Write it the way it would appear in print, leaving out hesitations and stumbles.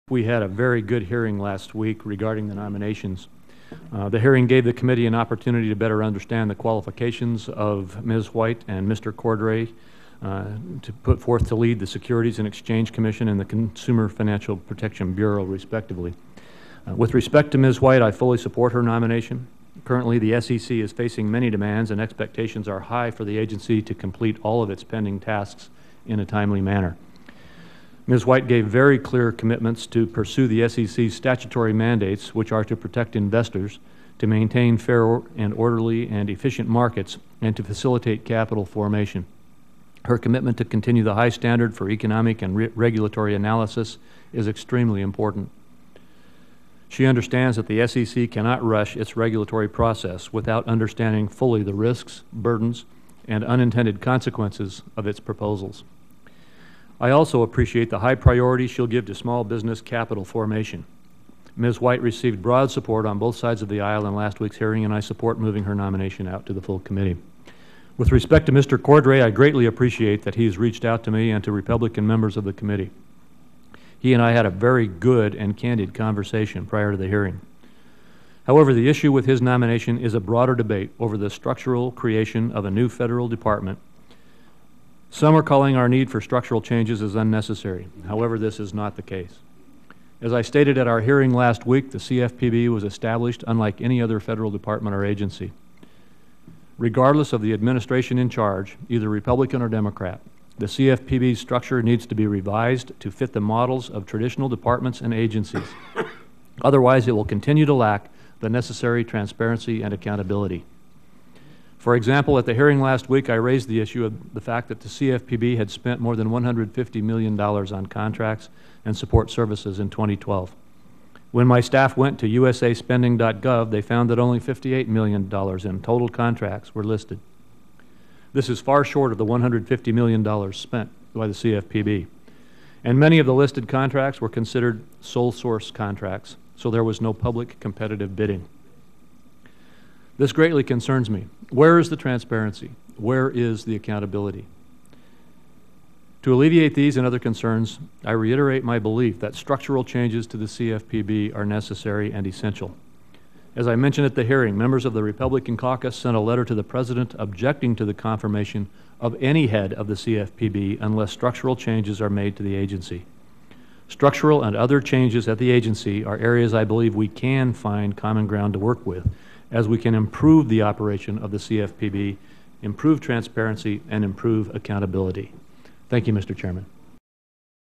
We had a very good hearing last week regarding the nominations. The hearing gave the committee an opportunity to better understand the qualifications of Ms. White and Mr. Cordray to put forth to lead the Securities and Exchange Commission and the Consumer Financial Protection Bureau, respectively. With respect to Ms. White, I fully support her nomination. Currently, the SEC is facing many demands, and expectations are high for the agency to complete all of its pending tasks in a timely manner. Ms. White gave very clear commitments to pursue the SEC's statutory mandates, which are to protect investors, to maintain fair and orderly and efficient markets, and to facilitate capital formation. Her commitment to continue the high standard for economic and regulatory analysis is extremely important. She understands that the SEC cannot rush its regulatory process without understanding fully the risks, burdens, and unintended consequences of its proposals. I also appreciate the high priority she'll give to small business capital formation. Ms. White received broad support on both sides of the aisle in last week's hearing, and I support moving her nomination out to the full committee. With respect to Mr. Cordray, I greatly appreciate that he's reached out to me and to Republican members of the committee. He and I had a very good and candid conversation prior to the hearing. However, the issue with his nomination is a broader debate over the structural creation of a new federal department. Some are calling our need for structural changes as unnecessary. However, this is not the case. As I stated at our hearing last week, the CFPB was established unlike any other federal department or agency. Regardless of the administration in charge, either Republican or Democrat, the CFPB's structure needs to be revised to fit the models of traditional departments and agencies. Otherwise, it will continue to lack the necessary transparency and accountability. For example, at the hearing last week, I raised the issue of the fact that the CFPB had spent more than $150 million on contracts and support services in 2012. When my staff went to usaspending.gov, they found that only $58 million in total contracts were listed. This is far short of the $150 million spent by the CFPB. And many of the listed contracts were considered sole source contracts, so there was no public competitive bidding. This greatly concerns me. Where is the transparency? Where is the accountability? To alleviate these and other concerns, I reiterate my belief that structural changes to the CFPB are necessary and essential. As I mentioned at the hearing, members of the Republican caucus sent a letter to the President objecting to the confirmation of any head of the CFPB unless structural changes are made to the agency. Structural and other changes at the agency are areas I believe we can find common ground to work with, as we can improve the operation of the CFPB, improve transparency, and improve accountability. Thank you, Mr. Chairman.